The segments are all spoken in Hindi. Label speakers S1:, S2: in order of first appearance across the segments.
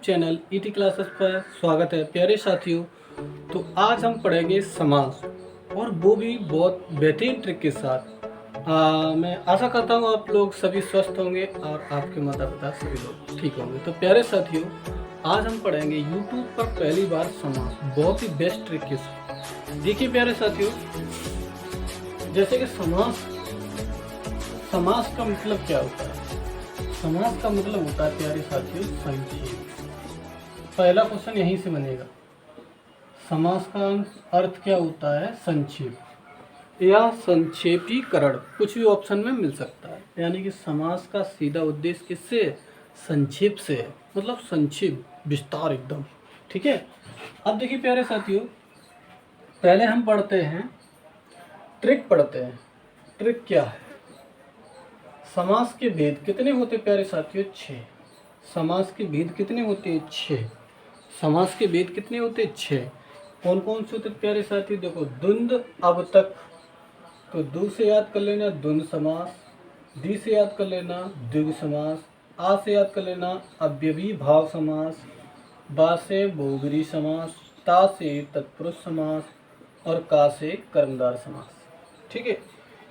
S1: चैनल ईटी क्लासेस पर स्वागत है प्यारे साथियों। तो आज हम पढ़ेंगे समास और वो भी बहुत बेहतरीन ट्रिक के साथ। मैं आशा करता हूँ आप लोग सभी स्वस्थ होंगे और आपके माता पिता सभी लोग ठीक होंगे। तो प्यारे साथियों, आज हम पढ़ेंगे यूट्यूब पर पहली बार समास बहुत ही बेस्ट ट्रिक के साथ। देखिए प्यारे साथियों, जैसे कि समास का मतलब क्या होता है। समास का मतलब होता है प्यारे साथियों संक्षेप। पहला क्वेश्चन यहीं से बनेगा। समास का अर्थ क्या होता है? संक्षेप या संक्षेपीकरण, कुछ भी ऑप्शन में मिल सकता है। यानी कि समास का सीधा उद्देश्य किससे? संक्षेप से है, मतलब संक्षेप, विस्तार एकदम। ठीक है। अब देखिए प्यारे साथियों, पहले हम पढ़ते हैं ट्रिक पढ़ते हैं। ट्रिक क्या है? समास के भेद कितने होते प्यारे साथियों? 6। समास के भेद कितने होते हैं? 6। समास के भेद कितने होते? 6। कौन कौन से होते प्यारे साथियों? देखो, द्वंद्व, अब तक, तो दू से याद कर लेना द्वंद्व समास, दी से याद कर लेना द्विगु समास, आ से याद कर लेना अव्ययी भाव समास, बा से बहुब्रीहि समास, ता से तत्पुरुष समास और का से कर्मधारय समास। ठीक है।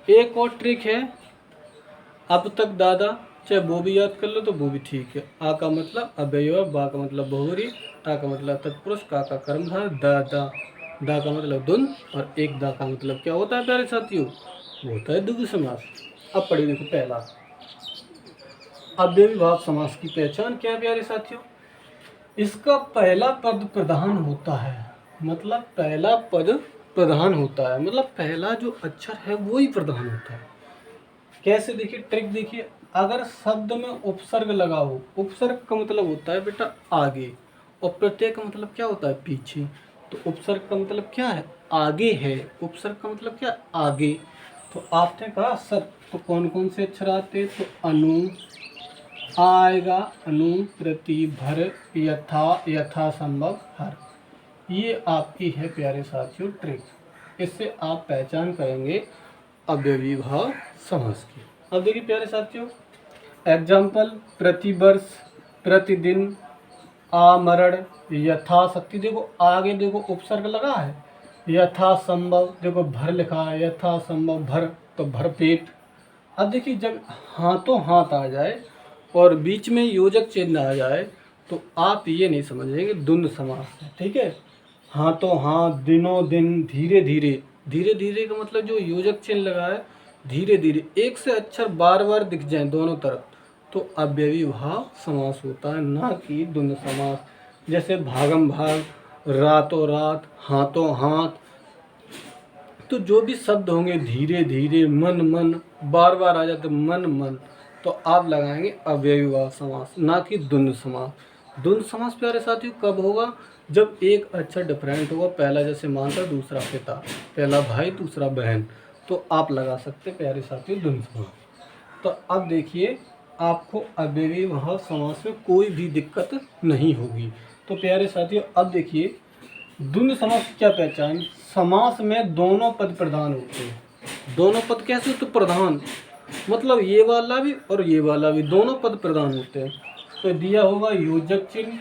S1: एक और ट्रिक है, अब तक दादा, चाहे वो भी याद कर लो तो वो भी ठीक है। आ का मतलब अव्यय, बा का मतलब बहुब्रीहि, ता का मतलब तत्पुरुष, का कर्मधारय, दा का मतलब द्वंद्व और एक दा का मतलब क्या होता है प्यारे साथियों? वो होता है द्विगु समास। अब पढ़िए, देखो पहला अव्ययी भाव समास की पहचान क्या है प्यारे साथियों? इसका पहला पद प्रधान होता है, मतलब पहला पद प्रधान होता है, मतलब पहला जो अक्षर है वो ही प्रधान होता है। कैसे? देखिए ट्रिक देखिए, अगर शब्द में उपसर्ग लगा हो, उपसर्ग का मतलब होता है बेटा आगे, और प्रत्यय का मतलब क्या होता है? पीछे। तो उपसर्ग का मतलब क्या है? आगे है। उपसर्ग का मतलब क्या? आगे। तो आपने कहा सर, तो कौन कौन से अक्षर आते? तो अनु आएगा, अनु, प्रति, भर, यथा, यथा संभव, हर। ये आपकी है प्यारे साथियों ट्रिक। इससे आप पहचान करेंगे अव्ययी भाव समास की। अब देखिए प्यारे साथियों, एग्जाम्पल, प्रतिवर्ष, प्रतिदिन, आमरण, यथाशक्ति। देखो आगे देखो उपसर्ग लगा है, यथासंभव, देखो भर लिखा है, यथासंभव भर, तो भर पेट। अब देखिए, जब हाथों हाथ आ जाए और बीच में योजक चिन्ह आ जाए तो आप ये नहीं समझेंगे द्वंद्व समास है। ठीक है। हाथों हाथ, दिनों दिन, धीरे धीरे। धीरे धीरे का मतलब जो योजक चिन्ह लगा है, धीरे धीरे, एक से अक्षर बार बार दिख जाए दोनों तरफ, तो अव्ययी भाव समास होता है, ना कि द्वंद्व समास। जैसे भागम भाग, रातों रात, हाथों हाथ। तो जो भी शब्द होंगे धीरे धीरे, मन मन, बार बार आ जाते मन मन, तो आप लगाएंगे अव्ययी भाव समास, ना कि द्वंद्व समास। द्वंद्व समास प्यारे साथियों कब होगा? जब एक अक्षर डिफरेंट होगा, पहला जैसे माता दूसरा पिता, पहला भाई दूसरा बहन, तो आप लगा सकते प्यारे साथियों द्वंद्व समास। तो अब देखिए, आपको अव्ययी भाव समास में कोई भी दिक्कत नहीं होगी। तो प्यारे साथियों, अब देखिए द्वंद्व समास की क्या पहचान? समास में दोनों पद प्रधान होते हैं। दोनों पद कैसे होते? प्रधान, मतलब ये वाला भी और ये वाला भी, दोनों पद प्रधान होते हैं। तो दिया होगा योजक चिन्ह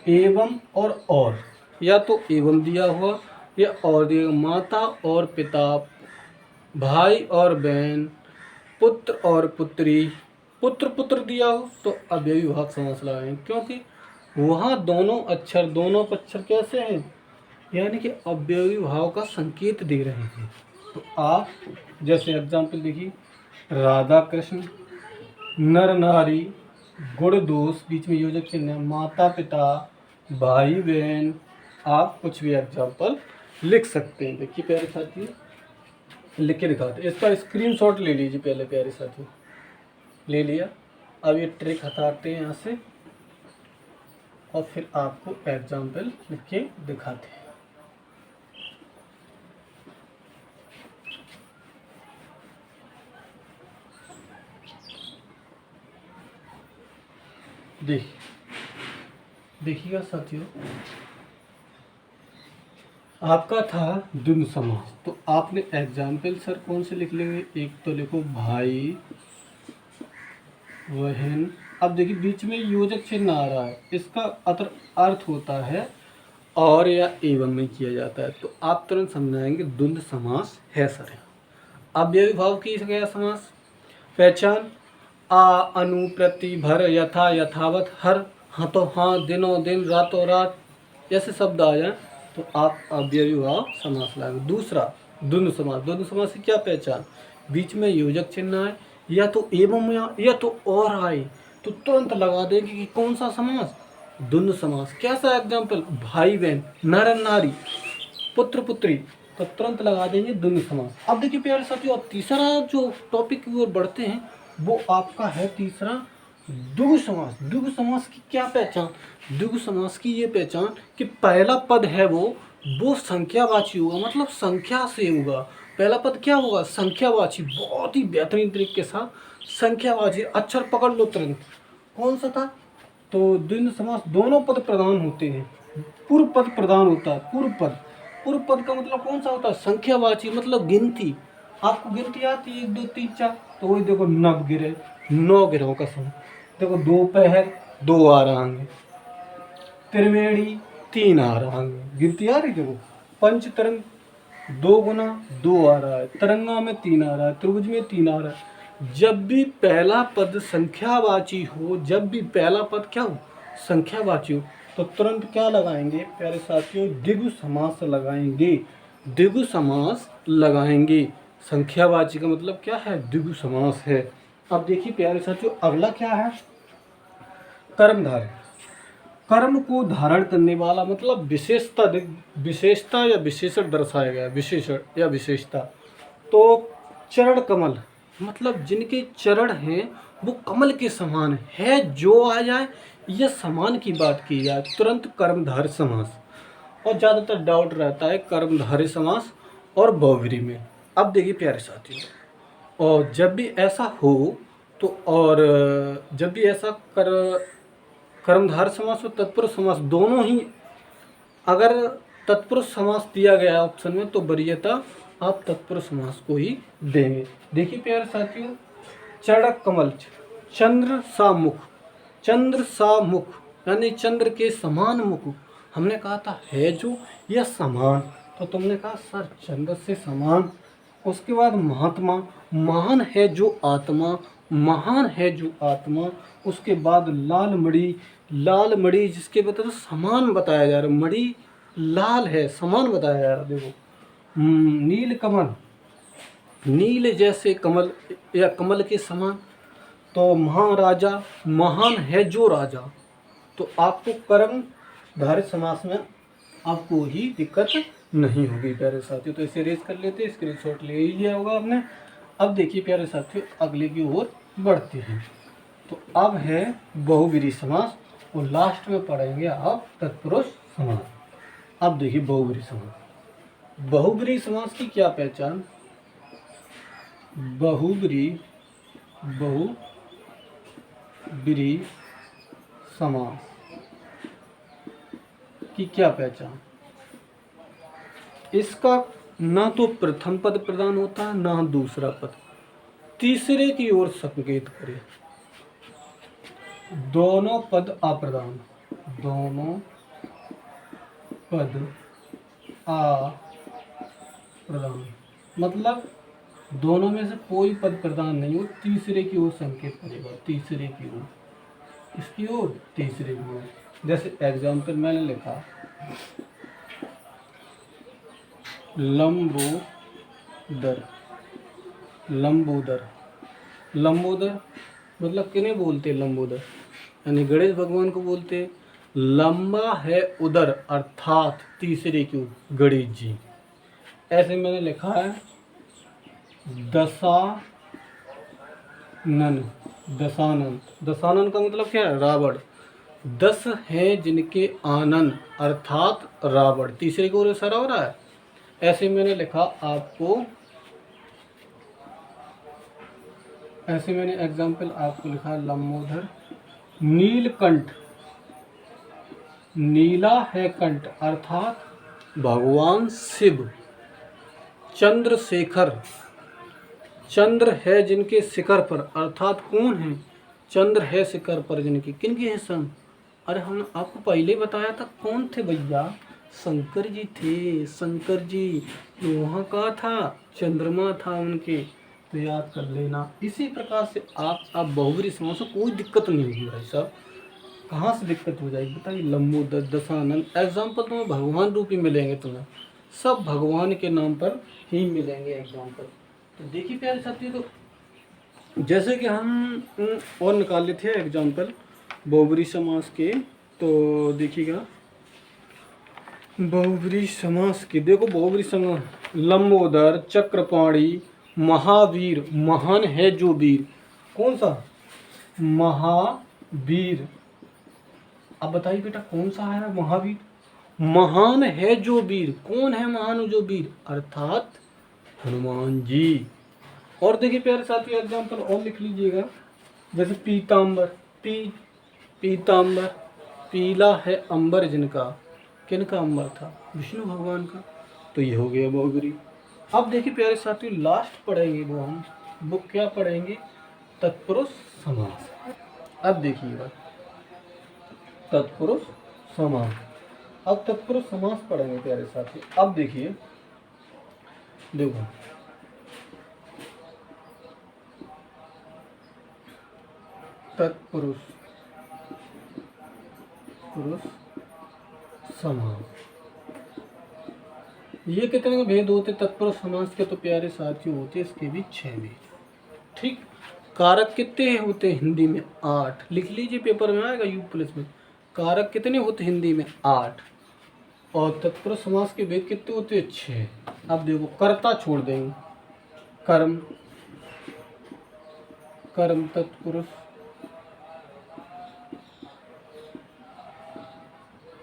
S1: एवं और, या तो एवं दिया हुआ या और दिया, माता और पिता, भाई और बहन, पुत्र और पुत्री, पुत्र पुत्र दिया हो तो अव्ययी भाव समास लगाएंगे, क्योंकि वहाँ दोनों अक्षर कैसे हैं? यानी कि अव्ययी भाव का संकेत दे रहे हैं। तो आप जैसे एग्जाम्पल देखिए, राधा कृष्ण, नर नारी, गुण दोष, बीच में योजक चिन्ह है, माता पिता, भाई बहन, आप कुछ भी एग्जाम्पल लिख सकते हैं। देखिए प्यारे साथियों, लिख के दिखाते हैं। इसका स्क्रीनशॉट ले लीजिए पहले प्यारे साथियों। ले लिया। अब ये ट्रिक हटाते हैं यहाँ से और फिर आपको एग्जाम्पल लिख के दिखाते हैं। देखिएगा साथियों, आपका था द्वंद्व समास, तो आपने एग्जाम्पल सर कौन से लिख लेंगे? एक तो लिखो भाई बहन। अब देखिए बीच में योजक चिन्ह आ रहा है, इसका अर्थ होता है और या एवं में किया जाता है। तो आप तुरंत समझाएंगे द्वंद्व समास है सर। अब ये भाव की गया समास पहचान आ अनु प्रति भर यथा यथावत हर हाँ तो हाँ दिनों दिन रातों रात ऐसे शब्द आ जाए तो आप अव्ययी भाव समास लाएंगे। दूसरा द्वंद्व समास। द्वंद्व समास की क्या पहचान, बीच में योजक चिन्ह आए या तो एवं या तो और आए तो तुरंत लगा देंगे कि कौन सा समास, द्वंद्व समास। कैसा एग्जाम्पल, भाई बहन, नर नारी, पुत्र पुत्री, तो तुरंत लगा देंगे द्वंद्व समास। अब देखिए प्यारे साथियों, अब तीसरा जो टॉपिक की ओर बढ़ते हैं वो आपका है तीसरा द्विगु समास। द्विगु समास की क्या पहचान, द्विगु समास की ये पहचान कि पहला पद है वो संख्यावाची होगा, मतलब संख्या से होगा। पहला पद क्या होगा, संख्यावाची, बहुत ही बेहतरीन तरीके के साथ संख्यावाची। अक्षर पकड़ लो तुरंत, कौन सा था, तो द्वंद्व समास दोनों पद प्रधान होते हैं। पूर्व पद प्रधान होता है, पूर्व पद का मतलब कौन सा होता है, संख्यावाची, मतलब गिनती। आपको गिनती आती है 1 2 3 4, तो वही देखो नव गिरे, 9 गिरोह का समय। देखो दोपहर 2 आ रहा है, त्रिवेणी 3 आ रहा है, गिनती आ रही। देखो पंच तरंग 2 गुना 2 आ रहा है, तरंगा में 3 आ रहा है, त्रिभुज में 3 आ रहा है। जब भी पहला पद संख्यावाची हो, जब भी पहला पद क्या हो, संख्यावाची हो, तो तुरंत क्या लगाएंगे प्यारे साथियों, द्विगु समास लगाएंगे। द्विगु समास लगाएंगे। संख्यावाची का मतलब क्या है, द्विगु समास है। अब देखिए प्यारे साथियों, अगला क्या है, कर्मधारय। कर्म को धारण करने वाला, मतलब विशेषता या विशेषण दर्शाया गया, विशेषण या विशेषता। तो चरण कमल, मतलब जिनके चरण हैं वो कमल के समान है, जो आ जाए या समान की बात की जाए तुरंत कर्मधारय समास। और ज़्यादातर डाउट रहता है कर्मधारय समास और बहुव्रीहि में। अब देखिए प्यारे साथियों, और जब भी ऐसा हो तो, और जब भी ऐसा कर्मधारय समास और तत्पुरुष समास दोनों ही, अगर तत्पुरुष समास दिया गया ऑप्शन में तो वरीयता आप तत्पुरुष समास को ही देंगे। देखिए प्यारे साथियों, चरणक कमल, चंद्र सा मुख, चंद्र सा मुख यानी चंद्र के समान मुख। हमने कहा था है जो या समान, तो तुमने कहा सर चंद्र से समान। उसके बाद महात्मा, महान है जो आत्मा, महान है जो आत्मा। उसके बाद लाल मणि, लाल मणि जिसके बता समान बताया जा रहा है, मणि लाल है, समान बताया जा रहा है। देखो नील कमल, नील जैसे कमल या कमल के समान। तो महाराजा, महान है जो राजा। तो आपको कर्मधारय समास में आपको ही दिक्कत नहीं होगी प्यारे साथियों। तो इसे रेस कर लेते, स्क्रीनशॉट ले ही लिया होगा आपने। अब देखिए प्यारे साथियों, अगले की ओर बढ़ते हैं। तो अब है बहुव्रीहि समास और लास्ट में पढ़ेंगे आप तत्पुरुष समास। अब देखिए बहुव्रीहि समास। बहुव्रीहि समास की क्या पहचान, बहुव्रीहि समास की क्या पहचान, इसका ना तो प्रथम पद प्रदान होता है ना दूसरा पद, तीसरे की ओर संकेत करे। दोनों पद अप्रधान, दोनों पद अप्रधान, मतलब दोनों में से कोई पद प्रदान नहीं हो, तीसरे की ओर संकेत करेगा, तीसरे की ओर, इसकी ओर, तीसरे की ओर। जैसे एग्जाम्पल मैंने लिखा लंबोदर, लंबोदर, लंबोदर मतलब किन्हें बोलते हैं, लंबोदर यानी गणेश भगवान को बोलते हैं। लंबा है उदर अर्थात तीसरे की ओर गणेश जी। ऐसे मैंने लिखा है दशानन, दशानन, दशानन का मतलब क्या है, रावण। 10 हैं जिनके आनन अर्थात रावण, तीसरे की ओर इशारा हो रहा है। ऐसे मैंने लिखा आपको, ऐसे मैंने एग्जाम्पल आपको लिखा लंबोदर, नीलकंठ, नीला है कंठ अर्थात भगवान शिव। चंद्रशेखर, चंद्र है जिनके शिखर पर अर्थात कौन है, चंद्र है शिखर पर जिनकी, किनकी है संग? अरे हम आपको पहले ही बताया था, कौन थे भैया? शंकर जी थे, शंकर जी। तो वहाँ का था, चंद्रमा था उनके। तो याद कर लेना। इसी प्रकार से आप बहुब्री समास में कोई दिक्कत नहीं होगी भाई साहब। कहाँ से दिक्कत हो जाएगी बताइए? लंबोदर, दशानन, एग्जाम्पल तुम्हें भगवान रूपी मिलेंगे, तुम्हें सब भगवान के नाम पर ही मिलेंगे एग्जाम्पल। तो देखिए प्यारे साथी, तो जैसे कि हम और निकाल लेते हैं एग्जाम्पल बहुब्री समास के। तो देखिएगा बहुब्री समास की, देखो बहुब्री समास, लंबोदर, चक्रपाणी, महावीर, महान है जो वीर। कौन सा? महावीर। अब बताइए बेटा कौन सा है महावीर? महान है जो वीर। कौन है महान जो वीर? अर्थात हनुमान जी। और देखिए प्यारे साथी एग्जाम्पल और लिख लीजिएगा, जैसे पीताम्बर, पीताम्बर, पीला है अंबर जिनका, किनका अंबर था? विष्णु भगवान का। तो ये हो गया बहुब्री। अब देखिए प्यारे साथियों लास्ट पढ़ेंगे वो हम बुक क्या पढ़ेंगे? तत्पुरुष समास। अब देखिएगा तत्पुरुष समास। अब तत्पुरुष समास पढ़ेंगे प्यारे साथी। अब देखिए, देखो तत्पुरुष पुरुष समास, ये कितने भेद होते तत्पुरुष समास के? तो प्यारे साथियों होते इसके भी 6 भेद। ठीक। कारक कितने होते हिंदी में? 8। लिख लीजिए, पेपर में आएगा यू प्लस में। कारक कितने होते हिंदी में? 8। और तत्पुरुष समास के भेद कितने होते हैं? 6। अब देखो कर्ता छोड़ देंगे, कर्म, कर्म तत्पुरुष,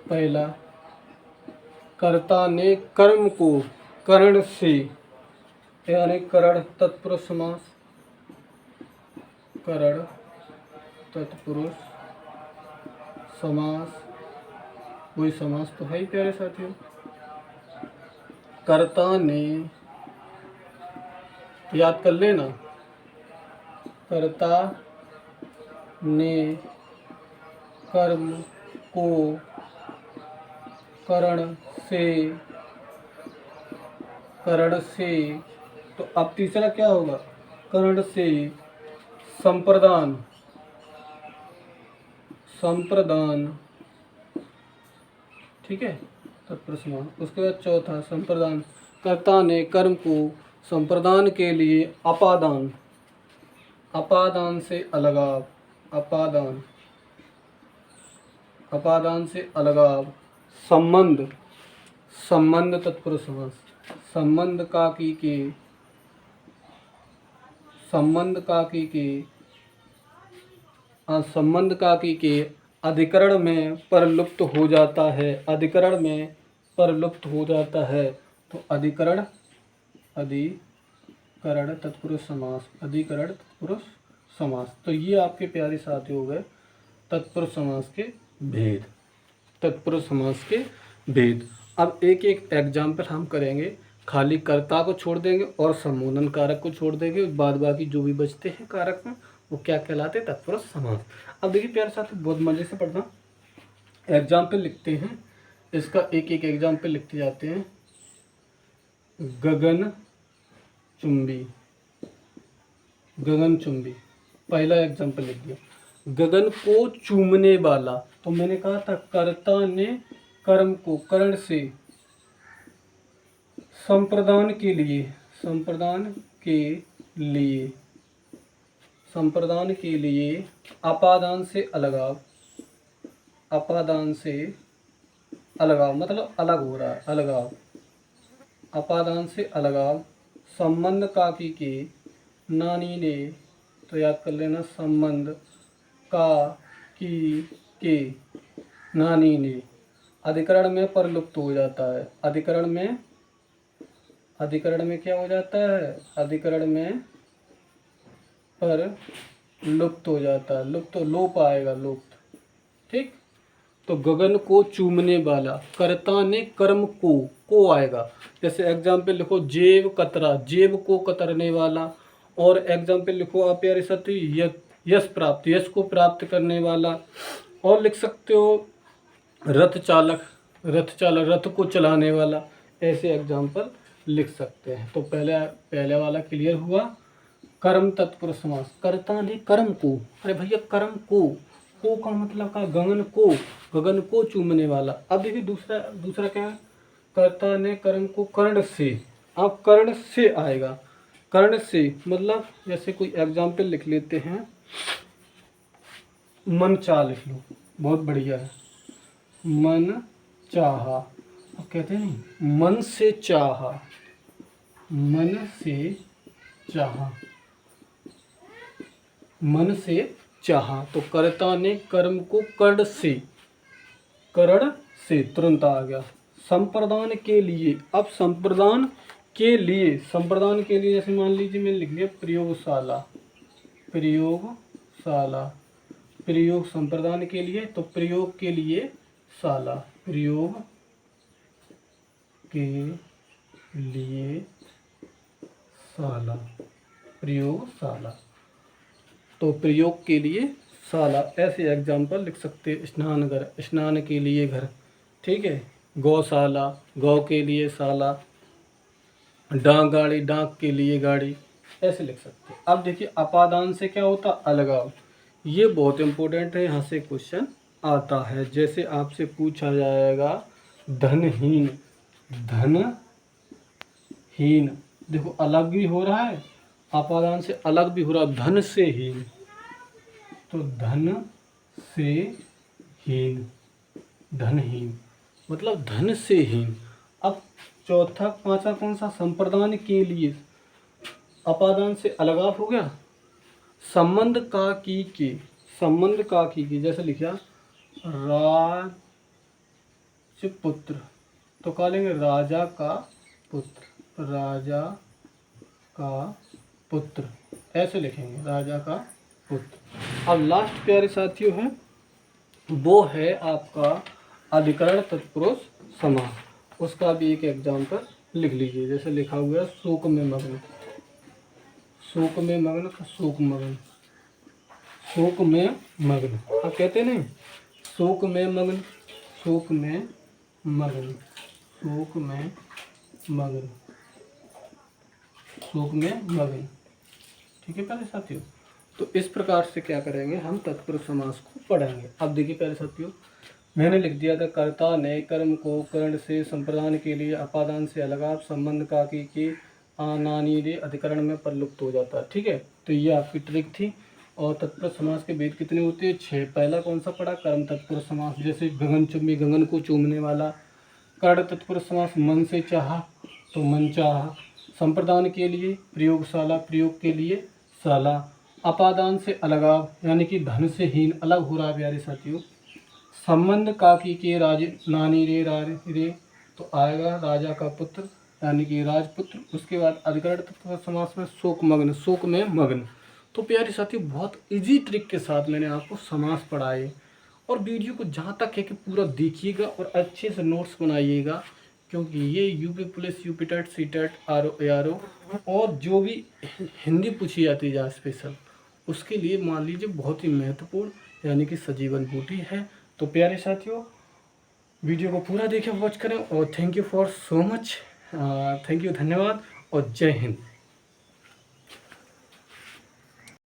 S1: पहला कर्ता ने कर्म को करण से, यानी करण तत्पुरुष समास, करण तत्पुरुष समास, कोई समास तो है ही प्यारे साथियों। कर्ता ने, याद कर लेना, कर्ता ने कर्म को करण से, करण से। तो अब तीसरा क्या होगा? करण से संप्रदान, संप्रदान, ठीक है तत्पुरुष समास। उसके बाद चौथा संप्रदान, कर्ता ने कर्म को संप्रदान के लिए अपादान, अपादान से अलगाव, अपादान, अपादान से अलगाव, संबंध, संबंध तत्पुरुष समास, संबंध काकी के, संबंध काकी के, संबंध काकी के अधिकरण में परलुप्त हो जाता है, अधिकरण में परलुप्त हो जाता है। तो अधिकरण, अधिकरण तत्पुरुष समास, अधिकरण तत्पुरुष समास। तो ये आपके प्यारे साथी हो गए तत्पुरुष समास के भेद, तत्पुरुष समास के भेद। अब एक एक एग्जाम्पल हम करेंगे, खाली कर्ता को छोड़ देंगे और संबोधन कारक को छोड़ देंगे, बाद बाकी जो भी बचते हैं कारक में वो क्या कहलाते हैं? तत्पुरुष समास। अब देखिए प्यारे साथी बहुत मजे से पढ़ना, एग्जाम्पल लिखते हैं, इसका एक एक एग्जाम्पल लिखते जाते हैं। गगन चुंबी, गगन चुंबी, पहला एग्जाम्पल लिख दिया। गगन को चूमने वाला, तो मैंने कहा था कर्ता ने कर्म को करण से संप्रदान के लिए, संप्रदान के लिए, संप्रदान के लिए अपादान से अलगाव, अपादान से अलगाव मतलब अलग हो रहा है, अलगाव, अपादान से अलगाव, संबंध काकी के नानी ने, तो याद कर लेना संबंध का की के नानी ने, अधिकरण में परलुप्त हो जाता है, अधिकरण में, अधिकरण में क्या हो जाता है? अधिकरण में पर लुप्त हो जाता है, लुप्त, लोप आएगा, लुप्त, ठीक। तो गगन को चूमने वाला, कर्ता ने कर्म को आएगा। जैसे एग्जाम्पल लिखो जेब कतरा, जेब को कतरने वाला। और एग्जाम्पल लिखो आप प्यारे साथी, यश प्राप्त, यश को प्राप्त करने वाला। और लिख सकते हो रथ चालक, रथ चालक रथ को चलाने वाला, ऐसे एग्जाम्पल लिख सकते हैं। तो पहले वाला क्लियर हुआ। कर्म तत्पुरुष समास, कर्ता ने कर्म को, अरे भैया कर्म को का मतलब का गगन को, गगन को चूमने वाला। अब देखिए दूसरा क्या है, कर्ता ने कर्म को कर्ण से। अब कर्ण से आएगा, कर्ण से मतलब जैसे कोई एग्जाम्पल लिख लेते हैं, मन चाह लिख लो, बहुत बढ़िया है। मन चाहा, अब कहते हैं नहीं, मन से चाहा, मन से चाहा, मन से चाहा। तो कर्ता ने कर्म को कर्ण से तुरंत आ गया। संप्रदान के लिए, अब संप्रदान के लिए, संप्रदान के लिए जैसे मान लीजिए मैंने लिख लिया प्रयोगशाला, प्रयोगशाला, प्रयोग संप्रदान के लिए, तो प्रयोग के लिए शाला, प्रयोग के लिए शाला, प्रयोगशाला, तो प्रयोग के लिए शाला। ऐसे एग्जाम्पल लिख सकते हैं। स्नानघर, स्नान के लिए घर, ठीक है। गौशाला, गौ के लिए शाला। डाक गाड़ी, डाक के लिए गाड़ी, ऐसे लिख सकते हैं। अब देखिए अपादान से क्या होता, अलगाव। ये बहुत इंपॉर्टेंट है, यहाँ से क्वेश्चन आता है। जैसे आपसे पूछा जाएगा धनहीन, धनहीन, देखो अलग भी हो रहा है, अपादान से अलग भी हो रहा है। धन से हीन, तो धन से हीन, धनहीन मतलब धन से हीन। अब चौथा पांचवा कौन सा, संप्रदान के लिए, अपादान से अलगाव हो गया। संबंध का की के, संबंध का की, जैसे लिखा राजपुत्र, तो क्या लेंगे, राजा का पुत्र, राजा का पुत्र, ऐसे लिखेंगे, राजा का पुत्र। अब लास्ट प्यारे साथियों है, वो है आपका अधिकरण तत्पुरुष समास। उसका भी एक एग्जाम्पल लिख लीजिए। जैसे लिखा हुआ है शोक में मग्न, शोक में मग्न, शोक मग्न, शोक में मग्न, आप कहते नहीं, शोक में मग्न, शोक में मग्न, शोक में मग्न, शोक में मग्न, ठीक है प्यारे साथियों। तो इस प्रकार से क्या करेंगे, हम तत्पुरुष समास को पढ़ेंगे। अब देखिए प्यारे साथियों, मैंने लिख दिया था कर्ता ने कर्म को कर्ण से, संप्रदान के लिए अपादान से अलगाव, संबंध का की आनानी रे अधिकरण में प्रलुप्त हो जाता है, ठीक है। तो ये आपकी ट्रिक थी। और तत्पुरुष समास के भेद कितने होते हैं, 6। पहला कौन सा पढ़ा, कर्म तत्पुरुष समास, जैसे गगन चुम्बी, गगन को चूमने वाला। कर्ण तत्पुरुष समास, मन से चाहा, तो मन चाहा। संप्रदान के लिए प्रयोगशाला, प्रयोग के लिए शाला। अपादान से अलगाव, यानी कि धन से हीन, अलग हो रहा है प्यारे साथियों। संबंध काकी के राज नानी रे, तो आएगा राजा का पुत्र, यानी कि राजपुत्र। उसके बाद अधिकरण तत्पुरुष समास में शोक मग्न, शोक में मग्न। तो प्यारे साथियों, बहुत इजी ट्रिक के साथ मैंने आपको समास पढ़ाए। और वीडियो को जहाँ तक है कि पूरा देखिएगा और अच्छे से नोट्स बनाइएगा, क्योंकि ये UP police, UP TET, C TET, ARO और जो भी हिंदी पूछी जाती है जहाँ स्पेशल, उसके लिए मान लीजिए बहुत ही महत्वपूर्ण, यानी कि सजीवन बूटी है। तो प्यारे साथियों, वीडियो को पूरा देखें, वॉच करें। और thank you for so much, thank you, धन्यवाद और जय हिंद।